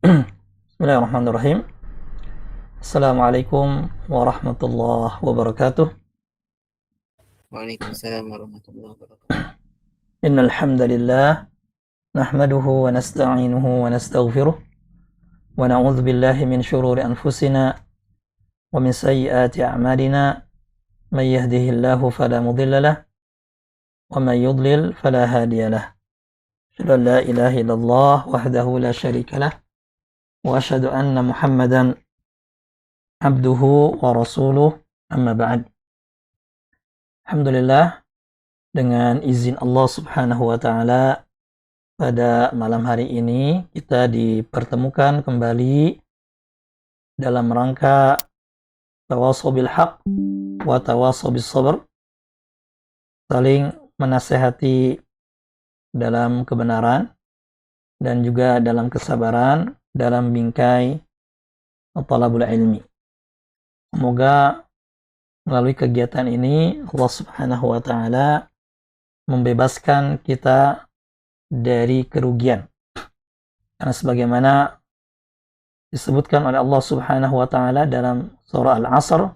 Bismillahirrahmanirrahim. Assalamualaikum warahmatullahi wabarakatuh. Waalaikumsalam warahmatullahi wabarakatuh. Innal hamdalillah nahmaduhu wa nasta'inuhu wa nastaghfiruh wa na'udzu billahi min shururi anfusina wa min sayyiati a'malina. May yahdihillahu fala mudilla lahu wa may yudlil fala hadiya lahu. Asyhadu an la ilaha illallah wahdahu la syarika lahu wa asyhadu anna Muhammadan abduhu wa rasuluh, amma ba'd. Alhamdulillah, dengan izin Allah Subhanahu wa taala, pada malam hari ini kita dipertemukan kembali dalam rangka tawasau bil haq wa tawasau bis sabr, saling menasehati dalam kebenaran dan juga dalam kesabaran dalam bingkai talabul ilmi. Semoga melalui kegiatan ini Allah Subhanahu wa taala membebaskan kita dari kerugian. Karena sebagaimana disebutkan oleh Allah Subhanahu wa taala dalam surah Al-Asr,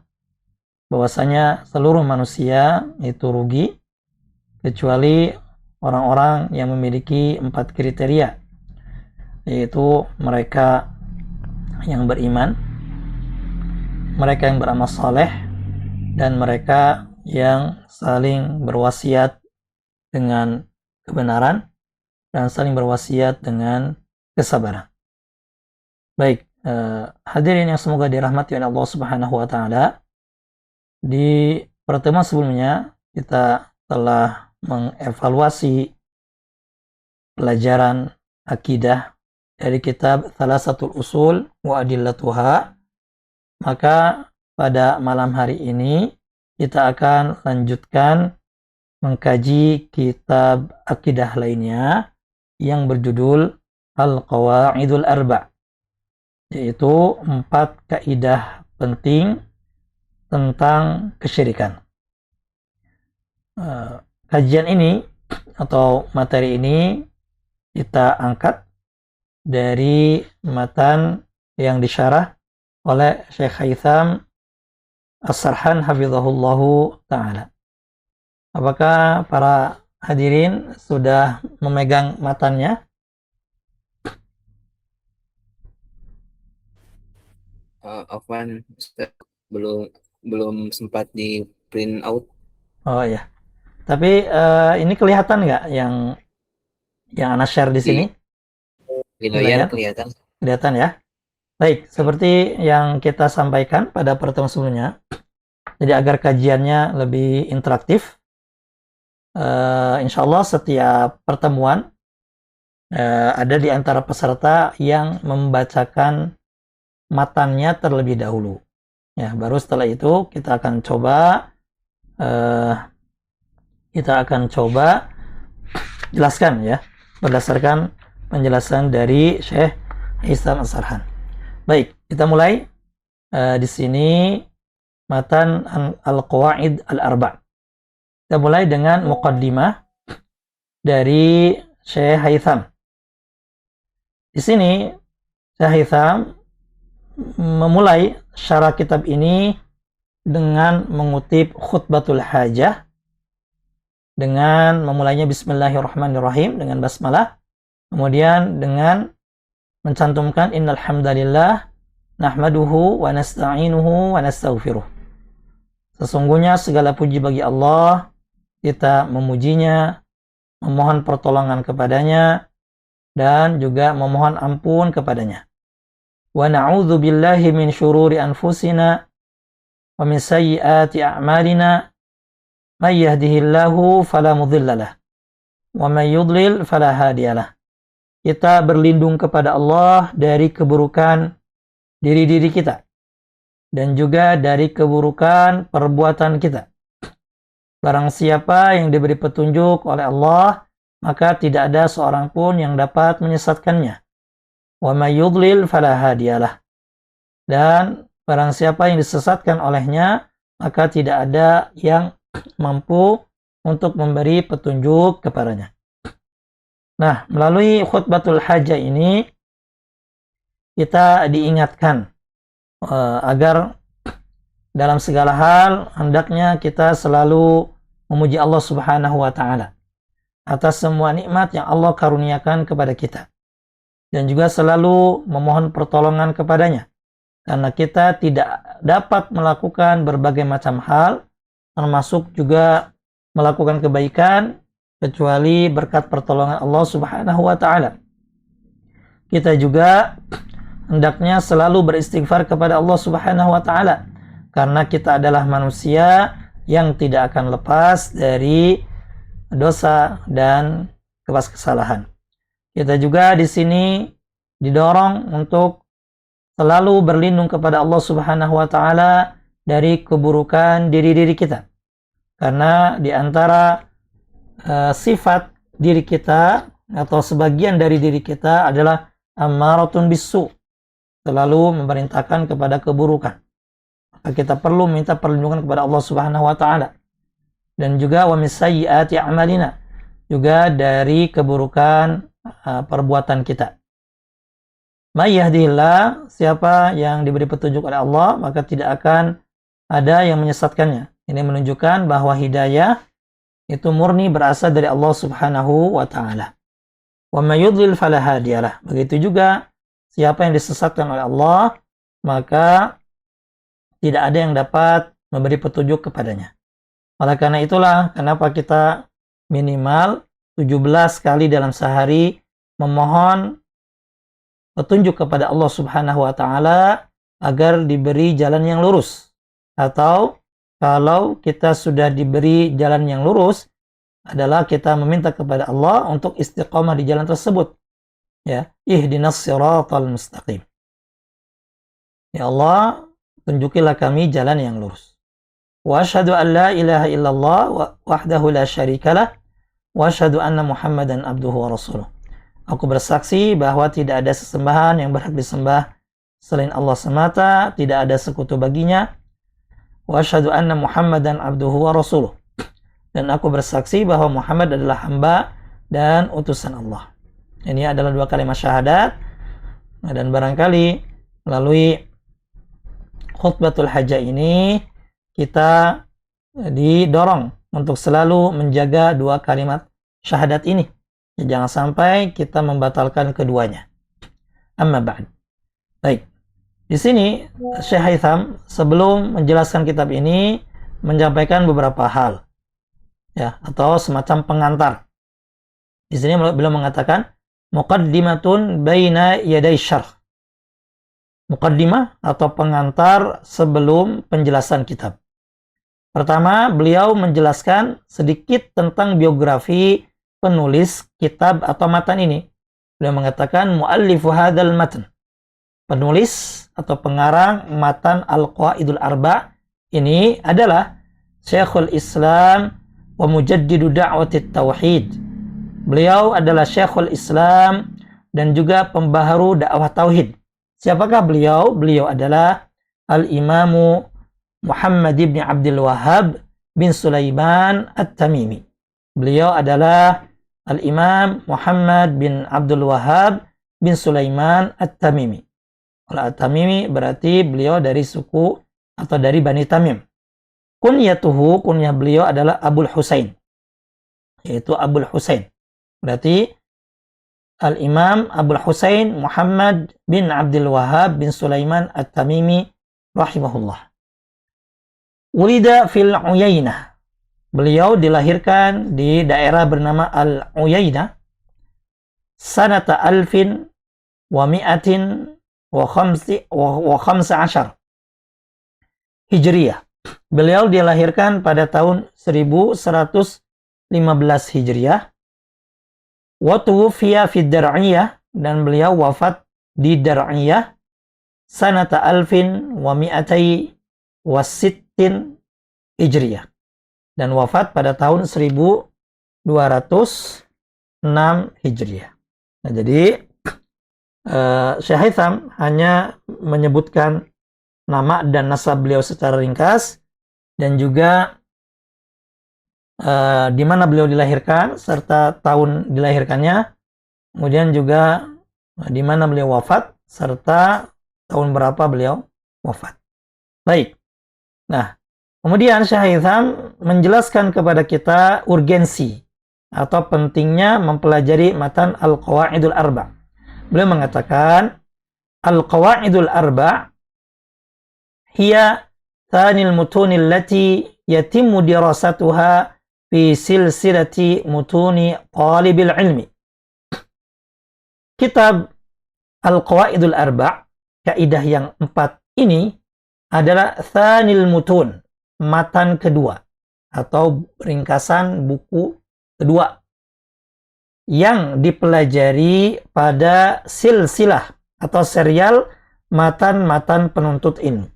bahwasanya seluruh manusia itu rugi kecuali orang-orang yang memiliki 4 kriteria, yaitu mereka yang beriman, mereka yang beramal saleh, dan mereka yang saling berwasiat dengan kebenaran dan saling berwasiat dengan kesabaran. Baik, hadirin yang semoga dirahmati oleh Allah Subhanahu wa taala. Di pertemuan sebelumnya kita telah mengevaluasi pelajaran akidah dari kitab Thalatsatul Usul wa Adillatuha. Maka pada malam hari ini kita akan lanjutkan mengkaji kitab akidah lainnya yang berjudul Al-Qawaidul Arba', yaitu 4 kaidah penting tentang kesyirikan. Kajian ini atau materi ini kita angkat dari matan yang disyarah oleh Syekh Haytham As-Sarhan hafizahullahu ta'ala. Apakah para hadirin sudah memegang matannya? Afwan, Ustaz, belum belum sempat di print out. Oh ya. Tapi ini kelihatan nggak yang Ana share di sini? Di layar Kelihatan? kelihatan. Kelihatan ya? Baik, seperti yang kita sampaikan pada pertemuan sebelumnya, jadi agar kajiannya lebih interaktif, insya Allah setiap pertemuan ada di antara peserta yang membacakan matannya terlebih dahulu. Ya, baru setelah itu kita akan coba jelaskan ya, berdasarkan penjelasan dari Syekh Hisam As-Sarhan. Baik, kita mulai di sini matan Al-Qawaid Al-Arba'. Kita mulai dengan muqaddimah dari Syekh Haytham. Di sini Syekh Haytham memulai syarah kitab ini dengan mengutip khutbatul hajah dengan memulainya bismillahirrahmanirrahim dengan basmalah, kemudian dengan mencantumkan innal hamdalillah nahmaduhu wa nasta'inuhu wa nastaghfiruh. Sesungguhnya segala puji bagi Allah, kita memujinya, memohon pertolongan kepadanya, dan juga memohon ampun kepadanya. Wa na'udzu billahi min syururi anfusina wa min sayyiati a'malina. May yahdihillahu fala mudilla lahu wa may yudlil fala hadiya lahu. Kita berlindung kepada Allah dari keburukan diri-diri kita dan juga dari keburukan perbuatan kita. Barang siapa yang diberi petunjuk oleh Allah, maka tidak ada seorang pun yang dapat menyesatkannya. Wa may yudlil fala hadiya lahu. Dan barang siapa yang disesatkan olehnya, maka tidak ada yang mampu untuk memberi petunjuk kepadanya. Nah, melalui khutbatul hajah ini kita diingatkan agar dalam segala hal hendaknya kita selalu memuji Allah Subhanahu wa taala atas semua nikmat yang Allah karuniakan kepada kita, dan juga selalu memohon pertolongan kepadanya, karena kita tidak dapat melakukan berbagai macam hal, termasuk juga melakukan kebaikan, kecuali berkat pertolongan Allah Subhanahu wa taala. Kita juga hendaknya selalu beristighfar kepada Allah Subhanahu wa taala, karena kita adalah manusia yang tidak akan lepas dari dosa dan kesalahan. Kita juga di sini didorong untuk selalu berlindung kepada Allah Subhanahu wa taala dari keburukan diri-diri kita. Karena di antara sifat diri kita atau sebagian dari diri kita adalah ammaratun bisu, selalu memerintahkan kepada keburukan. Maka kita perlu minta perlindungan kepada Allah Subhanahu wa taala. Dan juga wa min sayyiati a'malina, juga dari keburukan perbuatan kita. May yahdihillah, siapa yang diberi petunjuk oleh Allah, maka tidak akan ada yang menyesatkannya. Ini menunjukkan bahwa hidayah itu murni berasal dari Allah Subhanahu wa taala. Wa may yudlil fala hadiyalah. Begitu juga siapa yang disesatkan oleh Allah, maka tidak ada yang dapat memberi petunjuk kepadanya. Oleh karena itulah kenapa kita minimal 17 kali dalam sehari memohon petunjuk kepada Allah Subhanahu wa taala agar diberi jalan yang lurus. Atau kalau kita sudah diberi jalan yang lurus, adalah kita meminta kepada Allah untuk istiqamah di jalan tersebut. Ya, ihdinas siratal mustaqim. Ya Allah, tunjukilah kami jalan yang lurus. Wa asyhadu an la ilaha illallah wahdahu la syarikalah wa asyhadu anna Muhammadan abduhu wa rasuluh. Aku bersaksi bahwa tidak ada sesembahan yang berhak disembah selain Allah semata, tidak ada sekutu baginya. Wa asyhadu anna Muhammadan abduhu wa rasuluh. Dan aku bersaksi bahwa Muhammad adalah hamba dan utusan Allah. Ini adalah dua kalimat syahadat. Dan barangkali melalui khutbatul hajah ini kita didorong untuk selalu menjaga dua kalimat syahadat ini. Jangan sampai kita membatalkan keduanya. Amma ba'd. Baik. Di sini Syekh Haitham sebelum menjelaskan kitab ini menyampaikan beberapa hal, ya, atau semacam pengantar. Di sini beliau mengatakan muqaddimatun baina yaday syarh. Muqaddimah atau pengantar sebelum penjelasan kitab. Pertama, beliau menjelaskan sedikit tentang biografi penulis kitab atau matan ini. Beliau mengatakan muallifu hadzal matan. Penulis atau pengarang matan Al-Qawaidul Arba' ini adalah Syekhul Islam wa mujaddidu da'watit tauhid. Beliau adalah Syekhul Islam dan juga pembaharu dakwah tauhid. Siapakah beliau? Beliau adalah Al-Imamu Muhammad ibn Abdul Wahhab bin Sulaiman At-Tamimi. Beliau adalah Al-Imam Muhammad bin Abdul Wahhab bin Sulaiman At-Tamimi. Kalau At-Tamimi berarti beliau dari suku atau dari Bani Tamim. Kunyatuhu, kunyah beliau adalah Abul Husain. Yaitu Abul Husain. Berarti Al-Imam Abul Husain Muhammad bin Abdul Wahhab bin Sulaiman At-Tamimi rahimahullah. Ulida fil Uyainah. Beliau dilahirkan di daerah bernama Al-Uyainah sanata alfin wa mi'atin wa khamsa ashar Hijriyah. Beliau dilahirkan pada tahun 1115 Hijriyah. Wa tuwfiya fi Dar'iyah, dan beliau wafat di Dar'iyah sanata alfin wa mi'atai wa sittin Hijriyah, dan wafat pada tahun 1206 Hijriyah. Nah, jadi Syekh Haitham hanya menyebutkan nama dan nasab beliau secara ringkas, dan juga di mana beliau dilahirkan serta tahun dilahirkannya, kemudian juga di mana beliau wafat, serta tahun berapa beliau wafat. Baik. Nah, kemudian Syekh Haitham menjelaskan kepada kita urgensi atau pentingnya mempelajari matan Al-Qawaidul Arba'. Beliau mengatakan Al-Qawaidul Arba' hiya thanil mutunil lati yatimmu dirasatuha fi silsilati mutuni talibil ilmi. Kitab Al-Qawaidul Arba', kaidah yang 4 ini adalah thanil mutun, matan kedua atau ringkasan buku kedua yang dipelajari pada silsilah atau serial matan-matan penuntut ilmu.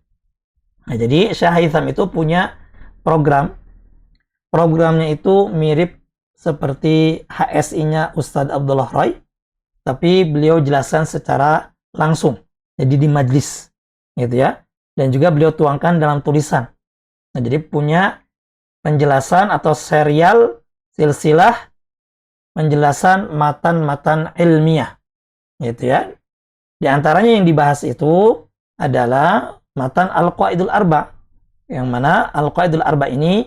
Nah, jadi Syekh Haitham itu punya programnya itu mirip seperti HSI-nya Ustadz Abdullah Roy, tapi beliau jelaskan secara langsung, jadi di majlis, gitu ya. Dan juga beliau tuangkan dalam tulisan. Nah, jadi punya penjelasan atau serial silsilah penjelasan matan-matan ilmiah, gitu ya. Di antaranya yang dibahas itu adalah matan Al-Qawaidul Arba', yang mana Al-Qawaidul Arba' ini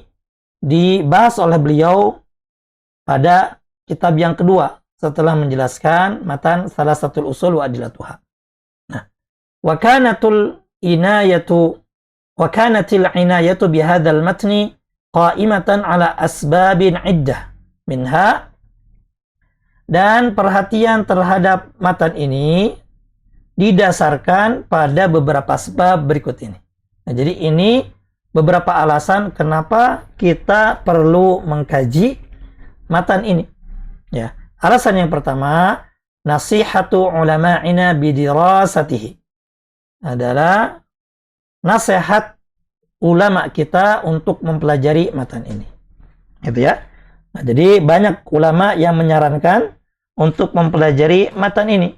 dibahas oleh beliau pada kitab yang kedua setelah menjelaskan matan Salasatul Usul wa Adillatuha. Nah, wa kanatil inayatu bihadzal matni qa'imatan ala asbabin iddah minha, dan perhatian terhadap matan ini didasarkan pada beberapa sebab berikut ini. Nah, jadi ini beberapa alasan kenapa kita perlu mengkaji matan ini. Ya, alasan yang pertama, nasihatu ulama'ina bidirasatihi, adalah nasihat ulama kita untuk mempelajari matan ini. Gitu ya. Nah, jadi banyak ulama yang menyarankan untuk mempelajari matan ini.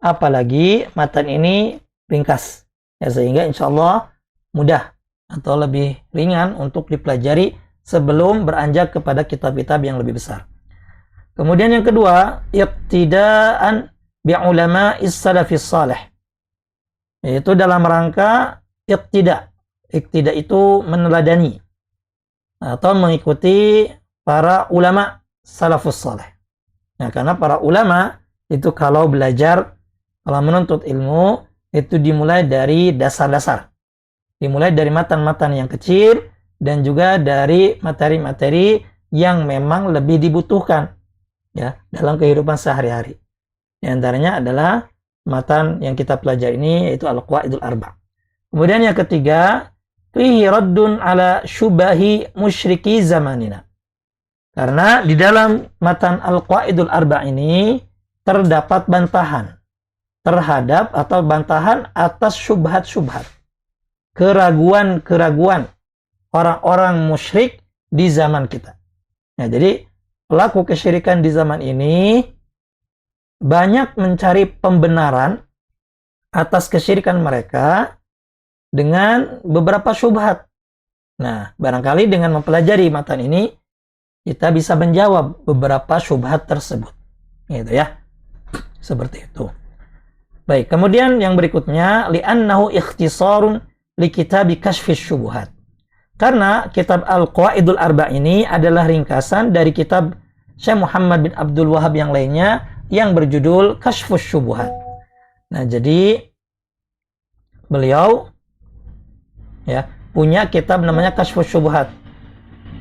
Apalagi matan ini ringkas. Ya, sehingga insya Allah mudah atau lebih ringan untuk dipelajari sebelum beranjak kepada kitab-kitab yang lebih besar. Kemudian yang kedua, iqtidaan bi'ulama'is salafis salih. Yaitu dalam rangka iqtida. Iqtida itu meneladani atau mengikuti para ulama salafus salih. Nah, karena para ulama itu kalau belajar, kalau menuntut ilmu, itu dimulai dari dasar-dasar. Dimulai dari matan-matan yang kecil dan juga dari materi-materi yang memang lebih dibutuhkan ya dalam kehidupan sehari-hari. Di antaranya adalah matan yang kita pelajari ini, yaitu Al-Qawaidul Arba'. Kemudian yang ketiga, fihi raddun ala syubahi musyriki zamanina. Karena di dalam matan Al-Qawaidul Arba' ini terdapat bantahan terhadap atau bantahan atas syubhat-syubhat, keraguan-keraguan orang-orang musyrik di zaman kita. Nah, jadi pelaku kesyirikan di zaman ini banyak mencari pembenaran atas kesyirikan mereka dengan beberapa syubhat. Nah, barangkali dengan mempelajari matan ini kita bisa menjawab beberapa syubhat tersebut. Gitu ya. Seperti itu. Baik, kemudian yang berikutnya, li'annahu ikhtisarun li kitabi kashfis syubuhat. Karena kitab Al-Qawaidul Arba' ini adalah ringkasan dari kitab Syekh Muhammad bin Abdul Wahhab yang lainnya yang berjudul Kashfus Syubuhat. Nah, jadi beliau ya punya kitab namanya Kashfus Syubuhat.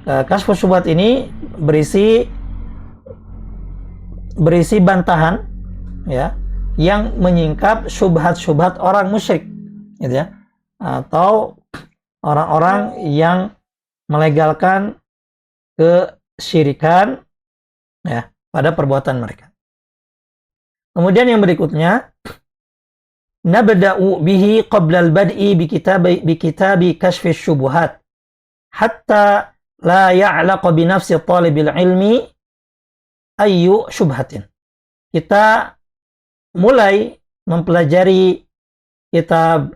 Kashfus Syubuhat ini berisi bantahan ya yang menyingkap syubhat-syubhat orang musyrik, gitu ya, atau orang-orang yang melegalkan kesyirikan ya pada perbuatan mereka. Kemudian yang berikutnya, nabda'u bihi qabla al-bad'i bi kitabi kashfis syubuhat hatta la ya'laqa bi nafsi talibil ilmi ayyu syubhatin. Kita mulai mempelajari kitab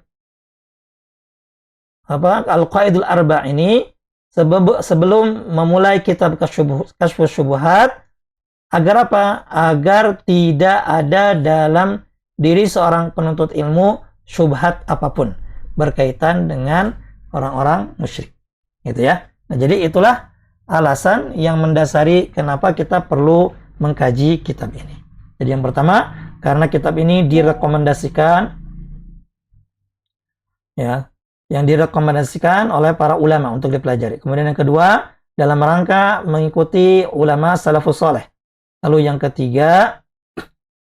Al-Qawaidul Arba' ini sebelum memulai kitab Kashfus Syubuhat, agar apa? Agar tidak ada dalam diri seorang penuntut ilmu syubhat apapun berkaitan dengan orang-orang musyrik. Gitu ya. Nah, jadi itulah alasan yang mendasari kenapa kita perlu mengkaji kitab ini. Jadi yang pertama, karena kitab ini direkomendasikan ya, yang direkomendasikan oleh para ulama untuk dipelajari. Kemudian yang kedua, dalam rangka mengikuti ulama salafus saleh. Lalu yang ketiga,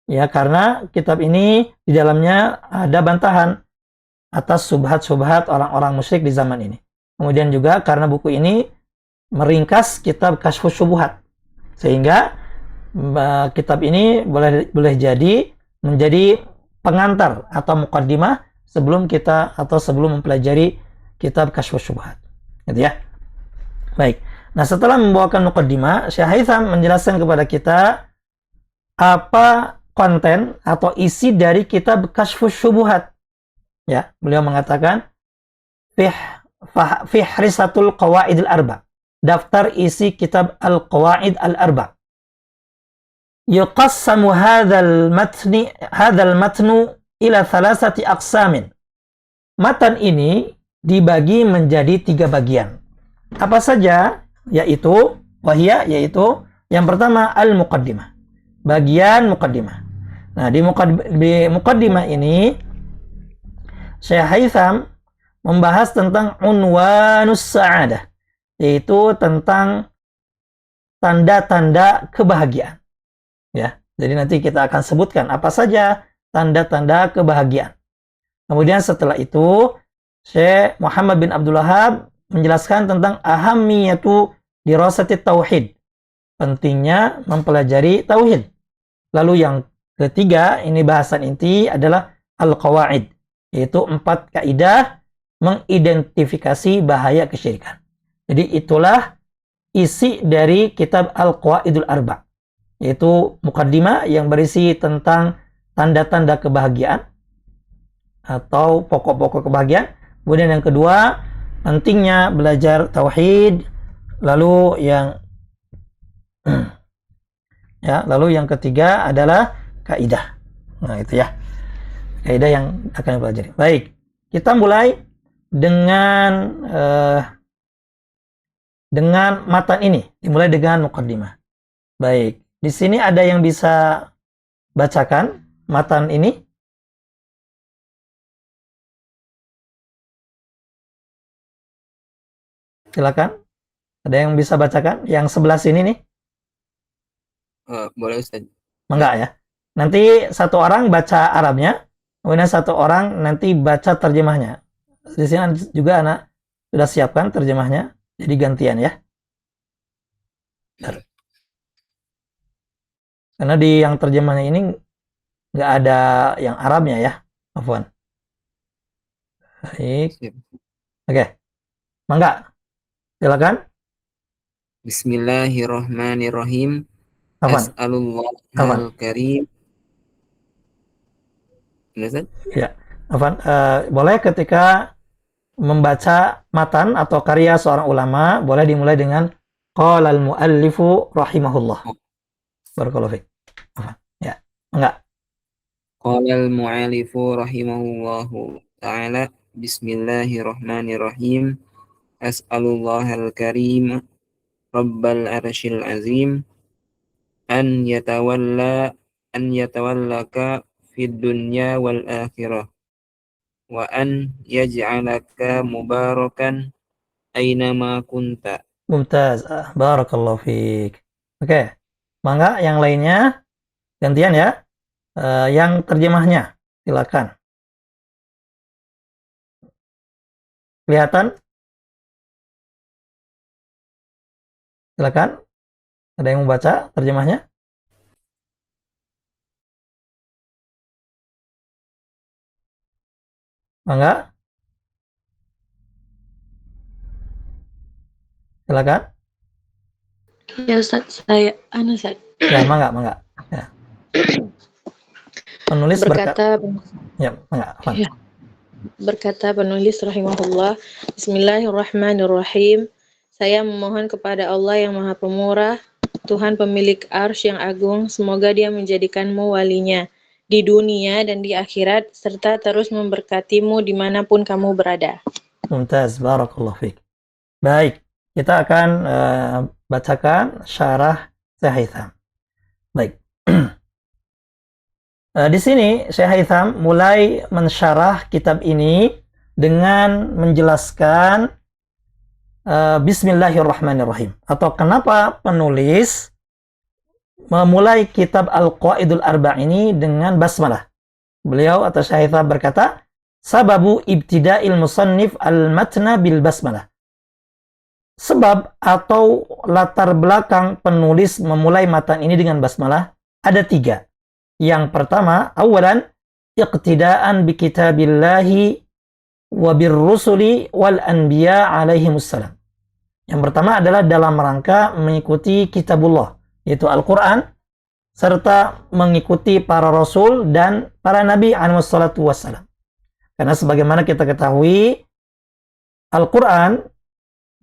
ya karena kitab ini di dalamnya ada bantahan atas subhat-subhat orang-orang musyrik di zaman ini. Kemudian juga karena buku ini meringkas kitab Kasyfus Syubuhat, sehingga kitab ini boleh jadi menjadi pengantar atau muqaddimah sebelum mempelajari kitab Kasyfus Syubuhat. Gitu ya. Baik. Nah, setelah membawakan muqaddimah, Syekh Haitham menjelaskan kepada kita apa konten atau isi dari kitab Kasyfus Syubuhat. Ya, beliau mengatakan Fihrisatul Qawaidil Arba. Daftar isi kitab Al-Qawaid Al-Arba. Yuqassamu hadzal matnu ila thalathati aqsamin. Matan ini dibagi menjadi 3 bagian. Apa saja? Yaitu yang pertama al-muqaddimah. Bagian muqaddimah. Nah, di muqaddimah ini Syekh Haitham membahas tentang unwanus sa'adah, yaitu tentang tanda-tanda kebahagiaan. Ya, jadi nanti kita akan sebutkan apa saja tanda-tanda kebahagiaan. Kemudian setelah itu Syekh Muhammad bin Abdul Wahhab menjelaskan tentang ahammiyatu dirasati tauhid, pentingnya mempelajari tauhid. Lalu yang ketiga, ini bahasan inti adalah al-qawaid, yaitu 4 kaidah mengidentifikasi bahaya kesyirikan. Jadi itulah isi dari kitab Al-Qawaidul Arba, yaitu mukaddimah yang berisi tentang tanda-tanda kebahagiaan atau pokok-pokok kebahagiaan. Kemudian yang kedua, pentingnya belajar tauhid. Lalu yang ketiga adalah kaidah. Nah, itu ya. Kaidah yang akan dipelajari. Baik, kita mulai dengan matan ini. Dimulai dengan muqaddimah. Baik, di sini ada yang bisa bacakan matan ini? Silakan. Ada yang bisa bacakan? Yang sebelah sini nih? Boleh Ustaz. Enggak ya? Nanti satu orang baca Arabnya, kemudian satu orang nanti baca terjemahnya. Di sini juga anak sudah siapkan terjemahnya, jadi gantian ya. Karena di yang terjemahnya ini nggak ada yang Arabnya ya, Afwan. Baik. Oke. Mangga. Silakan. Bismillahirrahmanirrahim. Afwan. As'alullahal karim. Ya. Afwan, boleh ketika membaca matan atau karya seorang ulama, boleh dimulai dengan qala al-muallifu rahimahullah. Barakallahu fiik. Ya. Enggak. Qala al-muallifu rahimahullahu ta'ala. Bismillahirrahmanirrahim. As'alullahal karim Rabbal arsyil azim an yatawallaka fid dunya wal akhirah wa an yaj'alaka mubarakan aynama kunta. Mumtaz. Barakallahu fiik. Oke. Mangga yang lainnya gantian ya. Yang terjemahnya silakan. Kelihatan? Silakan. Ada yang mau baca terjemahnya? Mangga. Silakan. Ya Ustaz, saya Ustaz. Ya, mangga. Ya. Penulis berkata ya, mangga. Ya. Berkata penulis rahimahullah, Bismillahirrahmanirrahim. Saya memohon kepada Allah yang Maha Pemurah, Tuhan pemilik arsy yang agung, semoga Dia menjadikanmu walinya. di dunia dan di akhirat, serta terus memberkatimu dimanapun kamu berada. Mumtaz, barakallahu fiik. Baik, kita akan bacakan syarah Syekh Haitham. Baik. Di sini Syekh Haitham mulai mensyarah kitab ini dengan menjelaskan Bismillahirrahmanirrahim, atau kenapa penulis memulai kitab Al-Qawaidul Arba' ini dengan basmalah. Beliau atau Syekh Haitham berkata, sababu ibtida'il musannif al-matna bil basmalah. Sebab atau latar belakang penulis memulai matan ini dengan basmalah ada 3. Yang pertama, awalan, iqtidaan bi kitabillahi wa birrusuli wal anbiya alaihimussalam. Yang pertama adalah dalam rangka mengikuti kitabullah, yaitu Al-Quran, serta mengikuti para rasul dan para nabi alaihissalatu wassalam. Karena sebagaimana kita ketahui, Al-Quran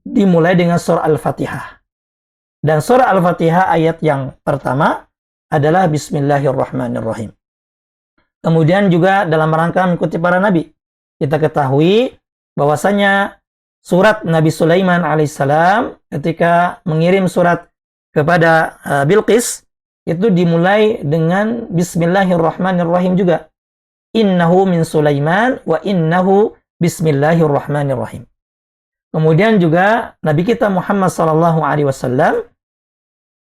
dimulai dengan surah Al-Fatihah. Dan surah Al-Fatihah ayat yang pertama adalah Bismillahirrahmanirrahim. Kemudian juga dalam rangka mengikuti para nabi, kita ketahui bahwasanya surat Nabi Sulaiman alaihissalam ketika mengirim surat kepada Bilqis itu dimulai dengan Bismillahirrahmanirrahim juga. Innahu min Sulaiman wa innahu Bismillahirrahmanirrahim. Kemudian juga Nabi kita Muhammad SAW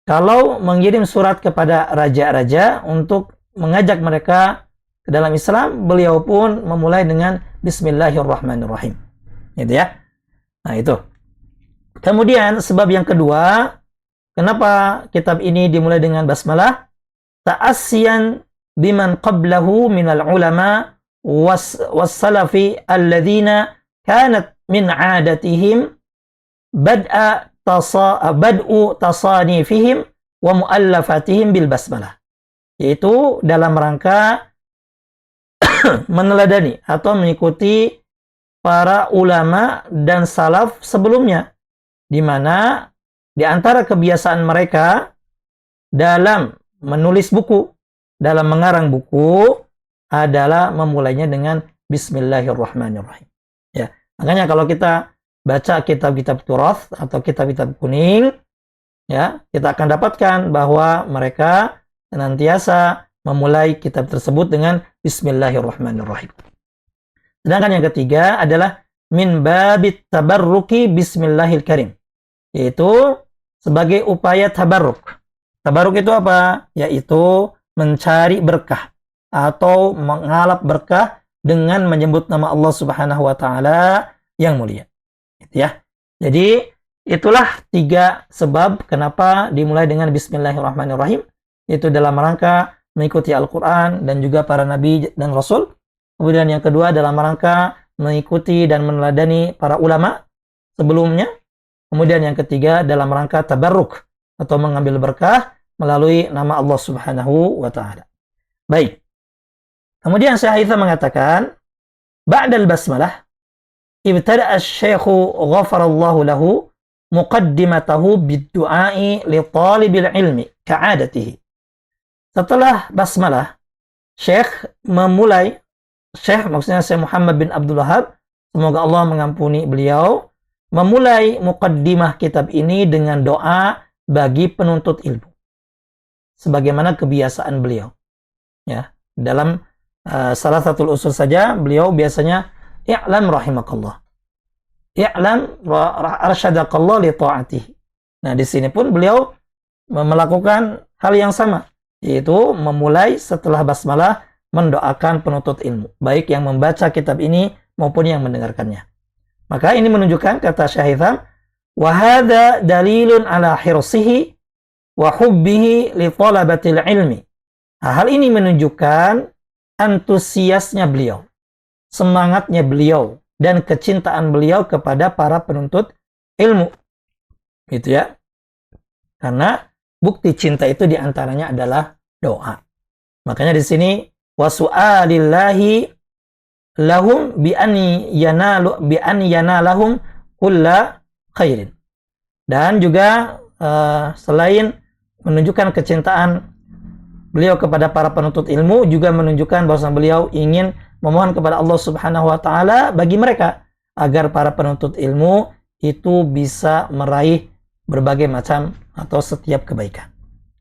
kalau mengirim surat kepada raja-raja untuk mengajak mereka ke dalam Islam, beliau pun memulai dengan Bismillahirrahmanirrahim. Gitu ya. Nah itu. Kemudian sebab yang kedua, kenapa kitab ini dimulai dengan basmalah? Ta'assiyan biman qablahu minal ulama was-salafi alladhina kanat min 'adatihim bad'u tasanifihim wa mu'allafatihim bil basmalah. Yaitu dalam rangka meneladani atau mengikuti para ulama dan salaf sebelumnya, di mana di antara kebiasaan mereka dalam menulis buku, dalam mengarang buku adalah memulainya dengan Bismillahirrahmanirrahim. Ya, makanya kalau kita baca kitab-kitab turath atau kitab-kitab kuning, ya, kita akan dapatkan bahwa mereka senantiasa memulai kitab tersebut dengan Bismillahirrahmanirrahim. Sedangkan yang ketiga adalah min babit tabarruki bismillahil karim, yaitu sebagai upaya tabarruk. Tabarruk itu apa? Yaitu mencari berkah atau mengalap berkah dengan menyebut nama Allah Subhanahu wa taala yang mulia. Gitu ya. Jadi itulah 3 sebab kenapa dimulai dengan Bismillahirrahmanirrahim, yaitu dalam rangka mengikuti Al-Quran dan juga para nabi dan rasul. Kemudian yang kedua dalam rangka mengikuti dan meneladani para ulama sebelumnya. Kemudian yang ketiga dalam rangka tabarruk atau mengambil berkah melalui nama Allah Subhanahu wa taala. Baik. Kemudian Syekh Haitham mengatakan, ba'dal basmalah ibtada'a asy-syaikhu ghafarallahu lahu muqaddimatahu bid-du'a'i li talibil ilmi ka'adatihi. Setelah basmalah, Syekh maksudnya Syekh Muhammad bin Abdul Wahhab, semoga Allah mengampuni beliau, memulai muqaddimah kitab ini dengan doa bagi penuntut ilmu. Sebagaimana kebiasaan beliau. Ya, dalam salah satu usul saja beliau biasanya i'lam rahimakallah. I'lam arsyadakallah li ta'atihi. Nah, di sini pun beliau melakukan hal yang sama, yaitu memulai setelah basmalah mendoakan penuntut ilmu, baik yang membaca kitab ini maupun yang mendengarkannya. Maka ini menunjukkan, kata Syekh Haitham, wa hadza dalilun ala hirsihi wa hubbihi li talabatil ilmi. Nah, hal ini menunjukkan antusiasnya beliau, semangatnya beliau, dan kecintaan beliau kepada para penuntut ilmu. Gitu ya. Karena bukti cinta itu diantaranya adalah doa. Makanya di sini wasu'alillahi lahum bi an yanalahum kulla khairin. Dan juga selain menunjukkan kecintaan beliau kepada para penuntut ilmu juga menunjukkan bahwa beliau ingin memohon kepada Allah Subhanahu wa taala bagi mereka agar para penuntut ilmu itu bisa meraih berbagai macam atau setiap kebaikan.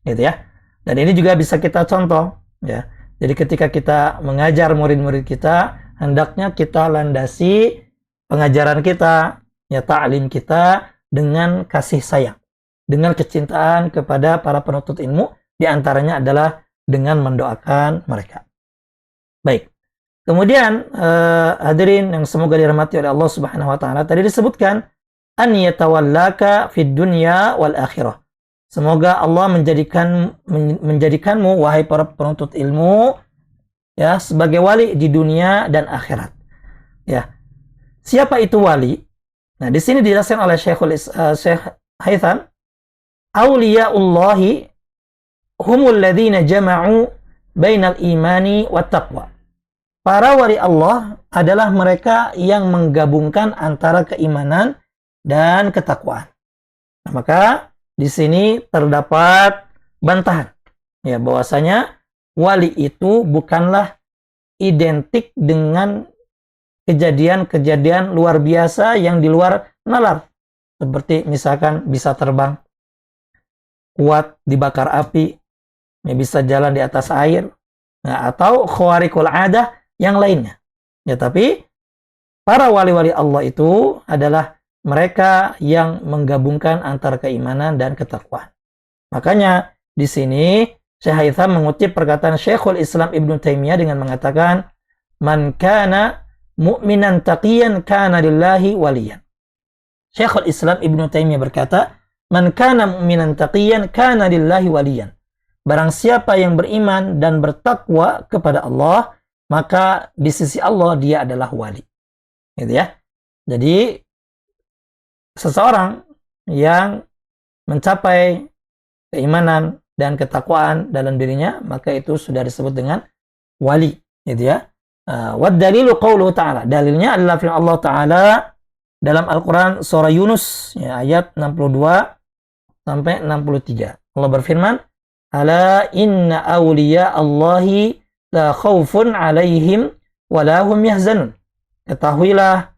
Gitu ya. Dan ini juga bisa kita contoh ya. Jadi ketika kita mengajar murid-murid kita, hendaknya kita landasi pengajaran kita, ya ta'lim kita dengan kasih sayang, dengan kecintaan kepada para penuntut ilmu, di antaranya adalah dengan mendoakan mereka. Baik. Kemudian hadirin yang semoga dirahmati oleh Allah Subhanahu wa taala, tadi disebutkan an yatawallaka fid dunya wal akhirah. Semoga Allah menjadikanmu wahai para penuntut ilmu ya sebagai wali di dunia dan akhirat. Ya. Siapa itu wali? Nah, di sini dijelaskan oleh Syekh Haytham, auliyaullahi humul ladzina jama'u bainal imani wat taqwa. Para wali Allah adalah mereka yang menggabungkan antara keimanan dan ketakwaan. Nah, maka di sini terdapat bantahan ya bahwasanya wali itu bukanlah identik dengan kejadian-kejadian luar biasa yang di luar nalar. Seperti misalkan bisa terbang, kuat dibakar api, ya bisa jalan di atas air, nah, atau khawariqul adah yang lainnya. Ya, tapi para wali-wali Allah itu adalah mereka yang menggabungkan antara keimanan dan ketakwaan. Makanya di sini Syekh Haytham mengutip perkataan Syekhul Islam Ibnu Taimiyah dengan mengatakan, "Man kana mu'minan taqiyan kana lillahi waliyan." Syekhul Islam Ibnu Taimiyah berkata, "Man kana mu'minan taqiyan kana lillahi waliyan." Barang siapa yang beriman dan bertakwa kepada Allah, maka di sisi Allah dia adalah wali. Gitu ya. Jadi seseorang yang mencapai keimanan dan ketakwaan dalam dirinya, maka itu sudah disebut dengan wali, gitu ya. Wa dalilu qauluhu ta'ala. Dalilnya adalah firman Allah Ta'ala dalam Al-Quran surah Yunus ya, ayat 62 sampai 63. Allah berfirman, "Ala inna awliya Allahi la khaufun alaihim wa la hum yahzanun." Ketahuilah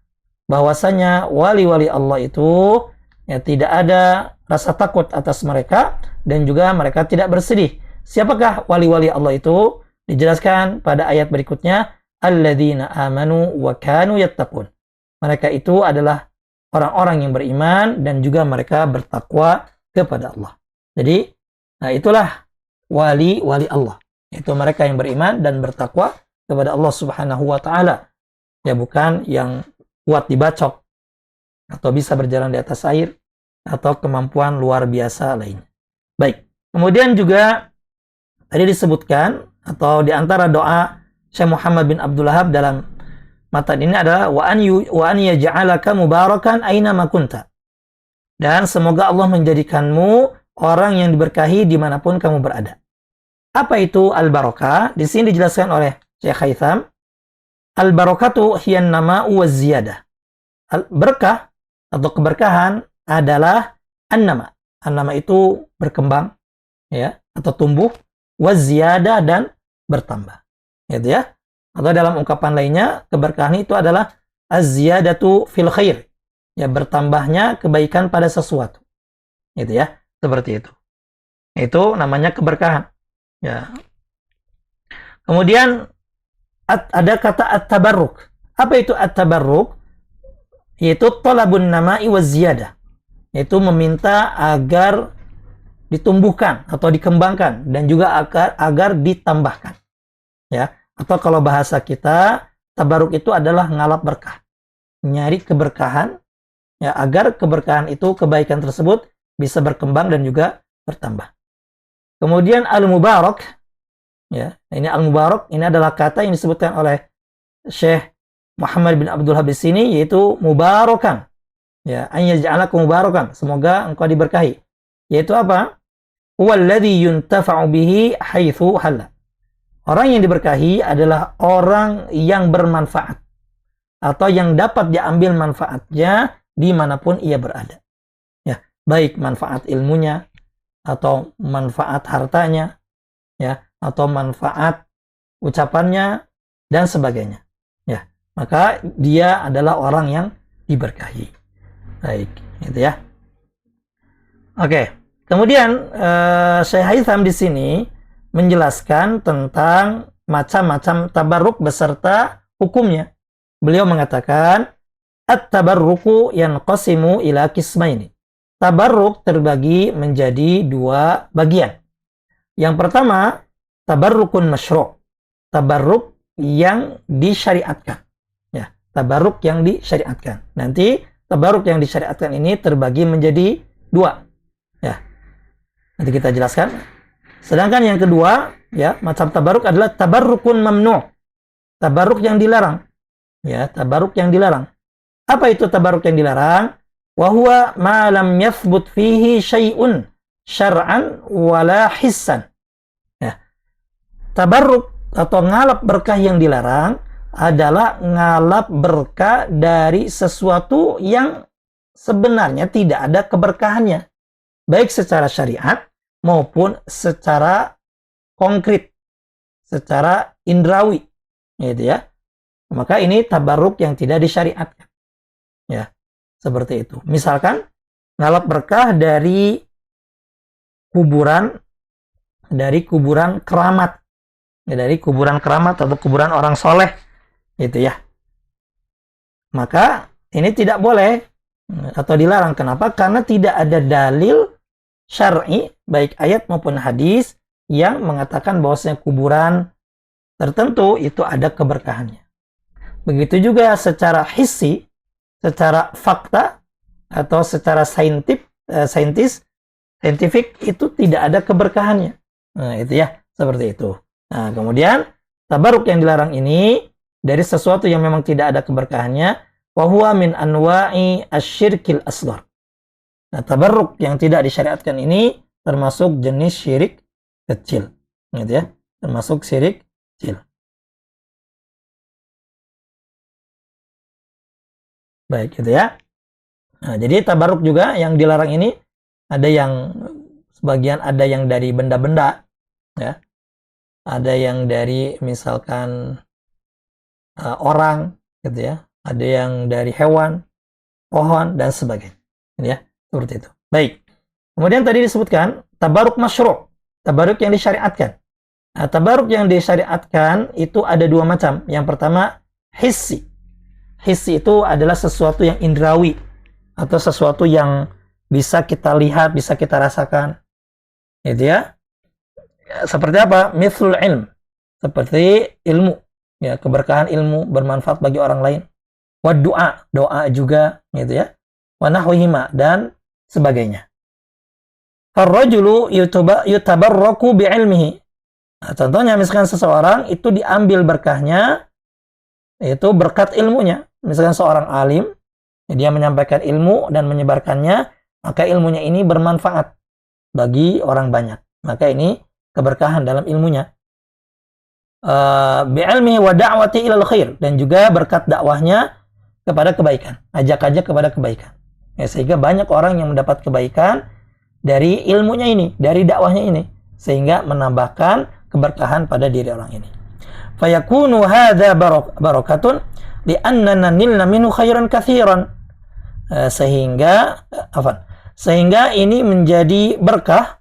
bahwasanya wali-wali Allah itu ya tidak ada rasa takut atas mereka dan juga mereka tidak bersedih. Siapakah wali-wali Allah itu? Dijelaskan pada ayat berikutnya, alladzina amanu wa kanu yattaqun. Mereka itu adalah orang-orang yang beriman dan juga mereka bertakwa kepada Allah. Jadi, nah itulah wali-wali Allah. Itu mereka yang beriman dan bertakwa kepada Allah Subhanahu wa taala. Ya, bukan yang kuat dibacok atau bisa berjalan di atas air atau kemampuan luar biasa lainnya. Baik. Kemudian juga tadi disebutkan atau di antara doa Syekh Muhammad bin Abdul Wahhab dalam matan ini adalah wa an yaj'alaka mubarakan aina ma kunta. Dan semoga Allah menjadikanmu orang yang diberkahi dimanapun kamu berada. Apa itu al-barakah? Di sini dijelaskan oleh Syekh Haytham, al-barakatu hiya an-nama'u waz-ziyadah. Berkah atau keberkahan adalah an-nama. An-nama itu berkembang ya atau tumbuh, waz-ziyadah dan bertambah. Gitu ya. Atau dalam ungkapan lainnya, keberkahan itu adalah az-ziyadatu fil khair. Ya, bertambahnya kebaikan pada sesuatu. Gitu ya. Seperti itu. Itu namanya keberkahan. Ya. Kemudian ada kata at-tabarruk. Apa itu at-tabarruk? Yaitu talabun nama'i waz-ziyadah. Yaitu meminta agar ditumbuhkan atau dikembangkan dan juga agar ditambahkan. Ya. Atau kalau bahasa kita, tabarruk itu adalah ngalap berkah. Nyari keberkahan ya agar keberkahan itu, kebaikan tersebut bisa berkembang dan juga bertambah. Kemudian al-mubarak ya, ini al-mubarak ini adalah kata yang disebutkan oleh Syekh Muhammad bin Abdul Wahhab di sini, yaitu mubarakan. Ya, an yaj'alaka mubarakan, semoga engkau diberkahi. Yaitu apa? Walladzi yuntafa'u bihi haitsu halla. Orang yang diberkahi adalah orang yang bermanfaat atau yang dapat diambil manfaatnya dimanapun ia berada. Ya, baik manfaat ilmunya atau manfaat hartanya, ya, atau manfaat ucapannya dan sebagainya. Ya, maka dia adalah orang yang diberkahi. Baik, gitu ya. Oke. Kemudian Syekh Haitham di sini menjelaskan tentang macam-macam tabarruk beserta hukumnya. Beliau mengatakan at-tabarruku yanqasimu ila qismaini. Tabarruk terbagi menjadi dua bagian. Yang pertama, tabarrukun masyru'. Tabarruk yang disyariatkan. Ya, tabarruk yang disyariatkan. Nanti tabarruk yang disyariatkan ini terbagi menjadi dua. Ya. Nanti kita jelaskan. Sedangkan yang kedua, ya, macam tabarruk adalah tabarrukun mamnu'. Tabarruk yang dilarang. Ya, tabarruk yang dilarang. Apa itu tabarruk yang dilarang? Wa huwa ma lam yathbut fihi syai'un syar'an wala hissan. Ya. Tabarruk atau ngalap berkah yang dilarang adalah ngalap berkah dari sesuatu yang sebenarnya tidak ada keberkahannya, baik secara syariat maupun secara konkret, secara indrawi, gitu ya. Maka ini tabarruk yang tidak disyariatkan. Ya, seperti itu. Misalkan ngalap berkah dari kuburan keramat. Ya, dari kuburan keramat atau kuburan orang soleh, gitu ya. Maka ini tidak boleh atau dilarang. Kenapa? Karena tidak ada dalil syar'i, baik ayat maupun hadis, yang mengatakan bahwasanya kuburan tertentu itu ada keberkahannya. Begitu juga secara hissi, secara fakta atau secara saintifik itu tidak ada keberkahannya. Nah, itu ya, seperti itu. Nah, kemudian tabarruk yang dilarang ini dari sesuatu yang memang tidak ada keberkahannya, wa huwa min anwa'i asyirkil asghar. Nah, tabarruk yang tidak disyariatkan ini termasuk jenis syirik kecil, gitu ya, termasuk syirik kecil. Baik, gitu ya. Nah, jadi tabarruk juga yang dilarang ini ada yang sebagian ada yang dari benda-benda, ya. Ada yang dari misalkan orang, gitu ya. Ada yang dari hewan, pohon dan sebagainya, gitu ya. Seperti itu. Baik. Kemudian tadi disebutkan tabarruk masyru', tabarruk yang disyariatkan. Nah, tabarruk yang disyariatkan itu ada dua macam. Yang pertama, hissi. Hissi itu adalah sesuatu yang indrawi atau sesuatu yang bisa kita lihat, bisa kita rasakan. Gitu ya. Seperti apa? Mithlul ilm. Seperti ilmu. Ya, keberkahan ilmu bermanfaat bagi orang lain. Wa doa, doa juga, gitu ya. Wa nahwihima dan sebagainya. Ar-rajulu yutabarraku bi'ilmihi. Nah, contohnya misalkan seseorang itu diambil berkahnya itu berkat ilmunya. Misalkan seorang alim, dia menyampaikan ilmu dan menyebarkannya, maka ilmunya ini bermanfaat bagi orang banyak. Maka ini keberkahan dalam ilmunya. Bi'ilmihi wa da'wati ilal khair, dan juga berkat dakwahnya kepada kebaikan, ajak-ajak kepada kebaikan. Ya, sehingga banyak orang yang mendapat kebaikan dari ilmunya ini, dari dakwahnya ini, sehingga menambahkan keberkahan pada diri orang ini. Fayakunu hadza barakatun li'annana nilna minhu khairan katsiran. Sehingga ini menjadi berkah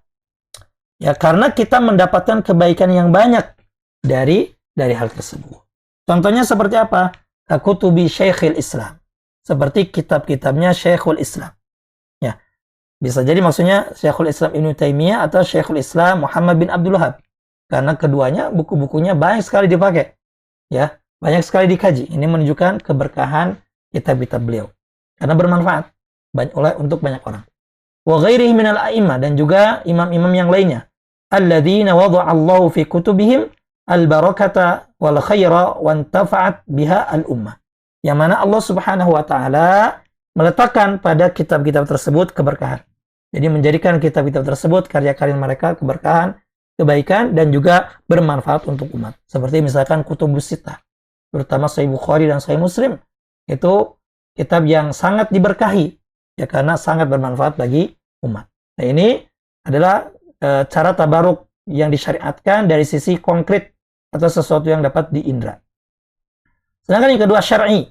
ya karena kita mendapatkan kebaikan yang banyak dari hal tersebut. Contohnya seperti apa? Kutubi Syekhul Islam. Seperti kitab-kitabnya Syekhul Islam. Ya. Bisa jadi maksudnya Syekhul Islam Ibnu Taimiyah atau Syekhul Islam Muhammad bin Abdul Wahhab. Karena keduanya buku-bukunya banyak sekali dipakai. Ya, banyak sekali dikaji. Ini menunjukkan keberkahan kitab-kitab beliau. Karena bermanfaat untuk banyak orang. Wa ghairihi minal a'immah, dan juga imam-imam yang lainnya. Alladzina wada'allahu fi kutubihim al-barakata wal khaira wa intafa'at biha al-ummah. Yang mana Allah Subhanahu wa taala meletakkan pada kitab-kitab tersebut keberkahan. Jadi menjadikan kitab-kitab tersebut karya-karya mereka keberkahan, kebaikan, dan juga bermanfaat untuk umat. Seperti misalkan Kutubus Sittah, terutama Sahih Bukhari dan Sahih Muslim. Itu kitab yang sangat diberkahi, ya karena sangat bermanfaat bagi umat. Nah, ini adalah cara tabaruk yang disyariatkan dari sisi konkret atau sesuatu yang dapat diindra. Sedangkan yang kedua syar'i,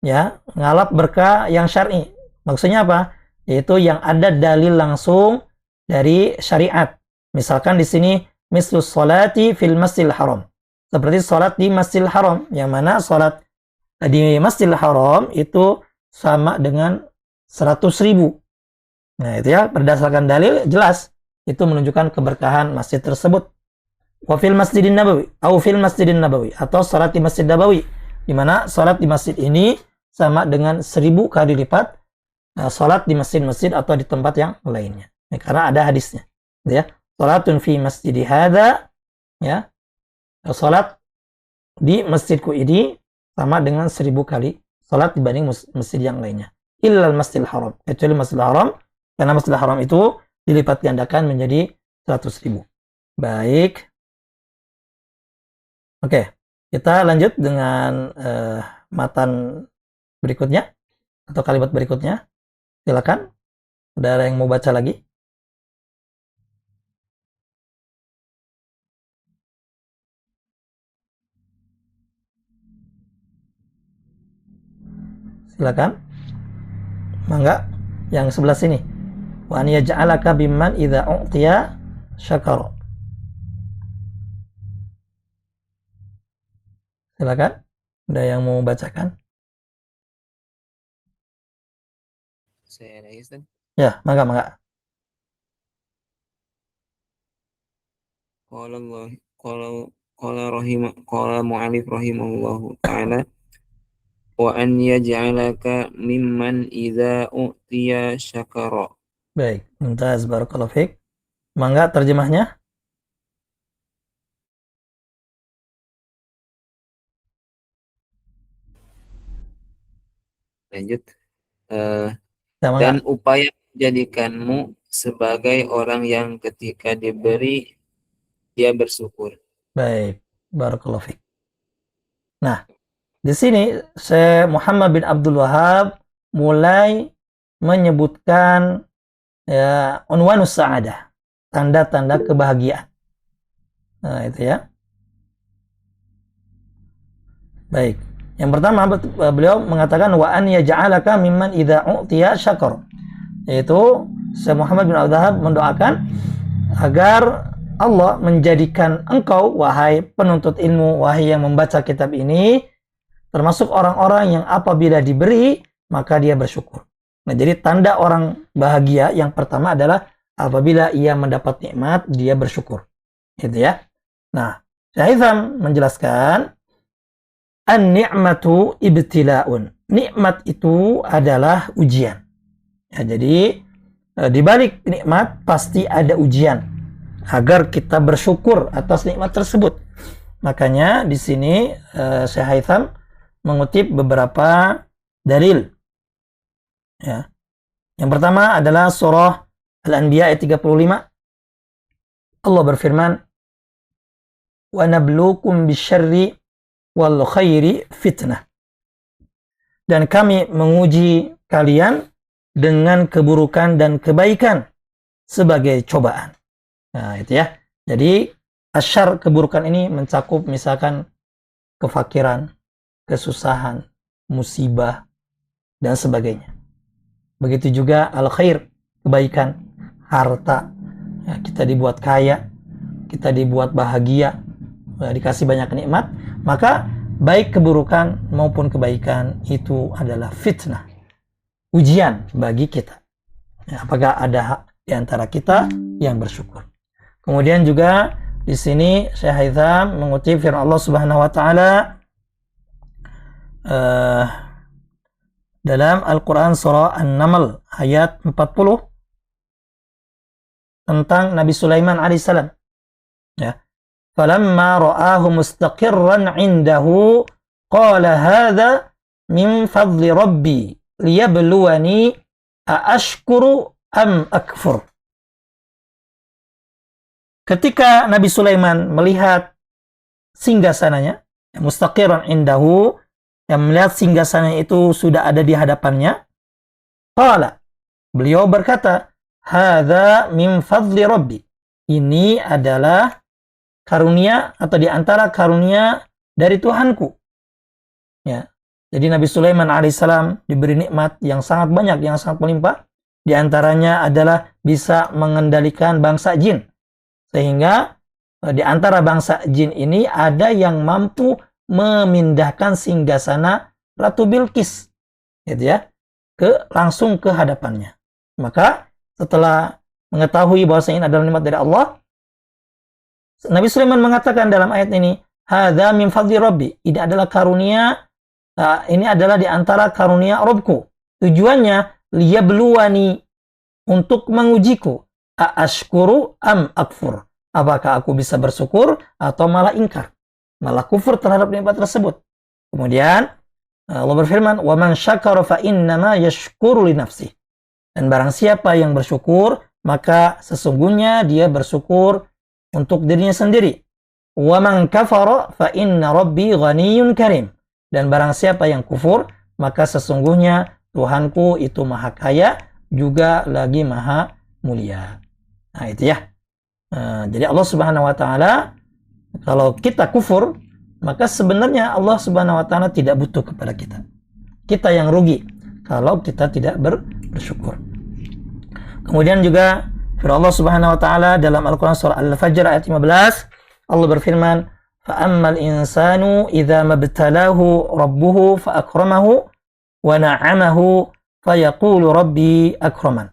ya, ngalap berkah yang syar'i. Maksudnya apa? Yaitu yang ada dalil langsung dari syariat. Misalkan di sini mislus sholati fil masjidil haram. Seperti salat di Masjidil Haram, yang mana salat di Masjidil Haram itu sama dengan 100.000. Nah, itu ya, berdasarkan dalil jelas itu menunjukkan keberkahan masjid tersebut. Wa fil Masjidin Nabawi, atau fil Masjidin Nabawi, atau salat di Masjid Nabawi, di mana salat di masjid ini sama dengan 1000 kali lipat salat di masjid-masjid atau di tempat yang lainnya. Ya, karena ada hadisnya, ya. Salatun fi masjidi hadza, ya. Salat di masjidku ini sama dengan 1000 kali salat dibanding masjid yang lainnya. Illal Masjidil Haram, kecuali Masjidil Haram, karena Masjidil Haram itu dilipat gandakan menjadi 100.000. Baik. Oke, kita lanjut dengan matan berikutnya atau kalimat berikutnya. Silakan. Ada yang mau baca lagi? Silakan. Mangga, yang sebelah sini. Wa an yaj'alaka bimman idza u'tiya syakara. Silakan. Ada yang mau bacakan? Saya lagi, Ustaz. Ya, mangga. Qala mu'alif rahimahullahu ta'ala wa an yaj'alaka mimman idza u'tiya syakara. Baik, mumtaz, barakallahu fiik. Mangga terjemahnya. Lanjut. Ya, mangga. Dan upaya menjadikanmu sebagai orang yang ketika diberi dia bersyukur. Baik, barakallahu fiik. Nah, di sini Syekh Muhammad bin Abdul Wahab mulai menyebutkan ya unwanus sa'adah, tanda-tanda kebahagiaan. Nah, itu ya. Baik. Yang pertama beliau mengatakan wa an yaj'alaka mimman idza u'tiya syakar. Yaitu Syekh Muhammad bin Abdul Wahab mendoakan agar Allah menjadikan engkau, wahai penuntut ilmu, wahai yang membaca kitab ini, termasuk orang-orang yang apabila diberi, maka dia bersyukur. Nah, jadi tanda orang bahagia yang pertama adalah apabila ia mendapat nikmat, dia bersyukur. Gitu ya. Nah, Syekh Hitham menjelaskan, an-ni'matu ibtila'un. Nikmat itu adalah ujian. Ya, jadi, di balik nikmat pasti ada ujian agar kita bersyukur atas nikmat tersebut. Makanya di sini Syekh Hitham mengutip beberapa dalil. Ya. Yang pertama adalah surah Al-Anbiya ayat 35. Allah berfirman, "Wa nabluukum bisyarri wal khairi fitnah." Dan kami menguji kalian dengan keburukan dan kebaikan sebagai cobaan. Nah, itu ya. Jadi asyar, keburukan ini mencakup misalkan kefakiran, kesusahan, musibah, dan sebagainya. Begitu juga al-khair, kebaikan, harta. Ya, kita dibuat kaya, kita dibuat bahagia, dikasih banyak nikmat, maka baik keburukan maupun kebaikan itu adalah fitnah, ujian bagi kita. Ya, apakah ada di antara kita yang bersyukur? Kemudian juga di sini Syekh Hitham mengutip firman Allah Subhanahu wa taala dalam Al-Quran surah An-Naml ayat 40 tentang Nabi Sulaiman alaihissalam. Ya. Falamma ra'ahu mustaqirran 'indahu qala hadza min fadli rabbi liyabluwani aashkuru am akfur. Ketika Nabi Sulaiman melihat singgasananya, mustaqirran 'indahu, yang melihat singgasana itu sudah ada di hadapannya, qala, beliau berkata, hadza min fadli rabbi, ini adalah karunia atau di antara karunia dari Tuhanku. Ya. Jadi Nabi Sulaiman alaihissalam diberi nikmat yang sangat banyak, yang sangat melimpah. Di antaranya adalah bisa mengendalikan bangsa jin. Sehingga di antara bangsa jin ini ada yang mampu memindahkan singgasana Ratu Bilqis, gitu ya, langsung ke hadapannya. Maka setelah mengetahui bahwa ini adalah nikmat dari Allah, Nabi Sulaiman mengatakan dalam ayat ini, "Hadza min fadli Rabbi." Ini adalah karunia, ini adalah di antara karunia Rabbku. Tujuannya liyabluwani, untuk mengujiku. Aashkuru am akfur. Apakah aku bisa bersyukur atau malah ingkar, malah kufur terhadap nikmat tersebut. Kemudian Allah berfirman, "Wa man syakara fa innama yashkuru li nafsihi." Dan barang siapa yang bersyukur, maka sesungguhnya dia bersyukur untuk dirinya sendiri. Wa man kafara fa inna rabbi ghaniyyun karim. Dan barang siapa yang kufur, maka sesungguhnya Tuhanku itu maha kaya, juga lagi maha mulia. Nah itu ya. Jadi Allah Subhanahu wa taala, kalau kita kufur, maka sebenarnya Allah Subhanahu wa taala tidak butuh kepada kita. Kita yang rugi kalau kita tidak bersyukur. Kemudian juga firman Allah Subhanahu wa taala dalam Al-Qur'an surah Al-Fajr ayat 15, Allah berfirman, "Fa ammal insanu idza mabtalahu rabbuhu fa akramahu wa na'amahu fa yaqulu rabbi akraman."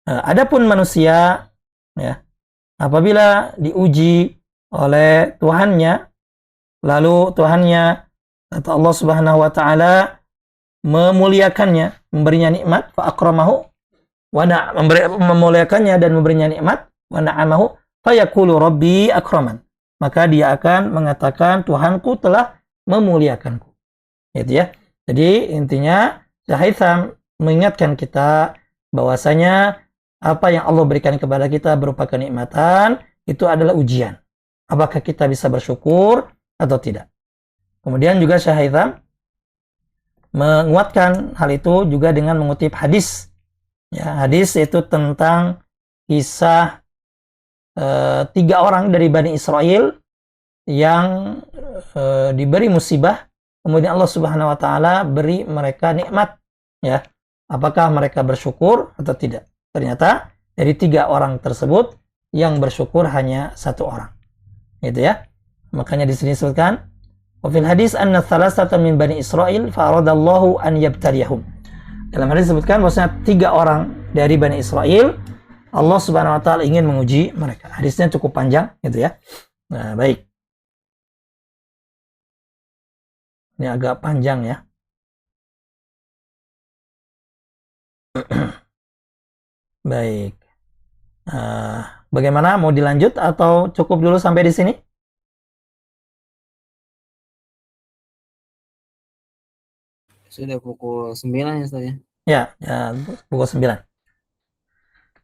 Adapun manusia, ya, apabila diuji oleh Tuhannya, lalu Tuhannya atau Allah Subhanahu wa taala memuliakannya, memberinya nikmat, fa akramahu wa memuliakannya dan memberinya nikmat, wa na'amahu fa yaqulu rabbi akraman. Maka dia akan mengatakan Tuhanku telah memuliakanku. Gitu ya. Jadi intinya Syekh Haitham mengingatkan kita bahwasanya apa yang Allah berikan kepada kita berupa kenikmatan itu adalah ujian. Apakah kita bisa bersyukur atau tidak. Kemudian juga Syekh Haitham menguatkan hal itu juga dengan mengutip hadis. Ya, hadis itu tentang kisah 3 orang dari Bani Israel yang diberi musibah, kemudian Allah Subhanahu wa taala beri mereka nikmat, ya. Apakah mereka bersyukur atau tidak? Ternyata dari 3 orang tersebut yang bersyukur hanya 1 orang. Gitu ya. Makanya di sini disebutkan, wa fil hadis anna thalathatan min Bani Israel fa aradallahu an yabtaliyahum. Dalam hadis disebutkan bahwasanya 3 orang dari Bani Israel, Allah Subhanahu wa taala ingin menguji mereka. Hadisnya cukup panjang gitu ya. Nah, baik. Ini agak panjang ya. Baik. Bagaimana, mau dilanjut atau cukup dulu sampai di sini? Sudah pukul 9 ya, Ustaz ya? Ya, pukul 9.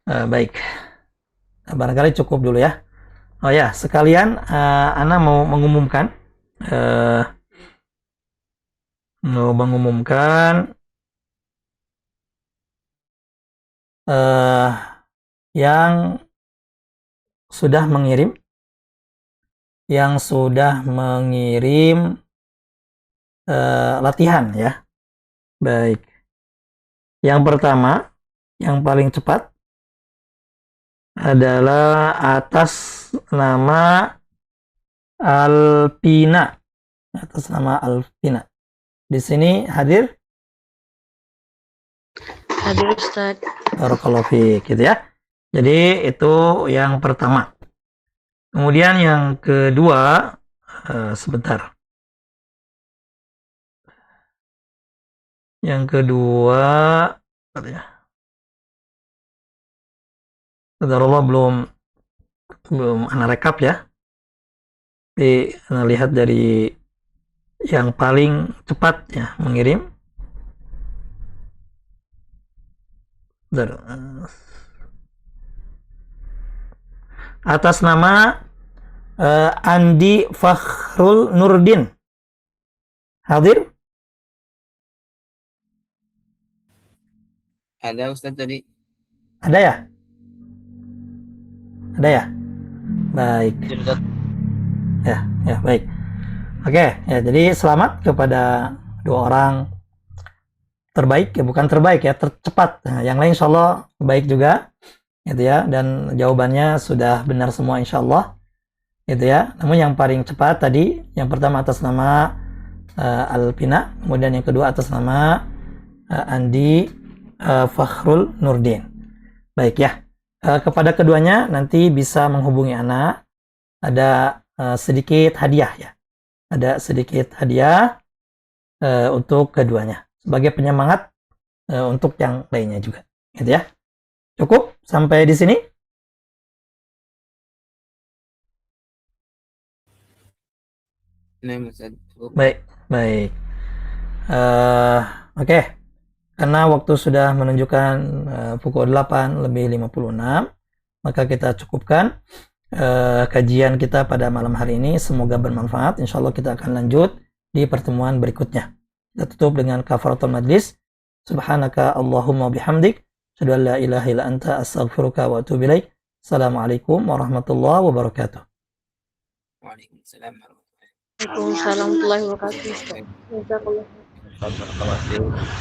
Baik. Barangkali cukup dulu ya. Oh ya, sekalian Ana mau mengumumkan yang sudah mengirim latihan ya. Baik. Yang pertama, yang paling cepat adalah atas nama Alpina. Atas nama Alpina. Di sini hadir? Hadir Ustaz. Barakallahu fiik, gitu ya. Jadi itu yang pertama. Kemudian yang kedua, sebentar. Yang kedua, Qadarullah belum ana rekap ya. Tapi ana lihat dari yang paling cepat ya mengirim. Atas nama Andi Fakhrul Nurdin. Hadir? Ada Ustaz tadi. Ada ya? Ada ya? Baik. Ya, baik. Oke, ya jadi selamat kepada dua orang terbaik, ya bukan terbaik ya, tercepat. Nah, yang lain insya Allah baik juga, gitu ya. Dan jawabannya sudah benar semua insya Allah, gitu ya. Namun yang paling cepat tadi, yang pertama atas nama Alpina, kemudian yang kedua atas nama Andi Fakhrul Nurdin. Baik ya. Kepada keduanya nanti bisa menghubungi Ana. Ada sedikit hadiah ya. Ada sedikit hadiah untuk keduanya sebagai penyemangat untuk yang lainnya juga, gitu ya. Cukup sampai di sini. Nah, Ustaz. Baik. Oke. Karena waktu sudah menunjukkan pukul 8 lebih 56, maka kita cukupkan kajian kita pada malam hari ini. Semoga bermanfaat. Insya Allah kita akan lanjut di pertemuan berikutnya. Kita tutup dengan kafaratul majlis. Subhanaka Allahumma bihamdik. Asyhadu an la ilaha illa anta astaghfiruka wa atubu ilaik. Assalamualaikum warahmatullahi wabarakatuh. Waalaikumsalam Waalaikumsalam warahmatullahi wabarakatuh. Jazakallah. warahmatullahi wabarakatuh.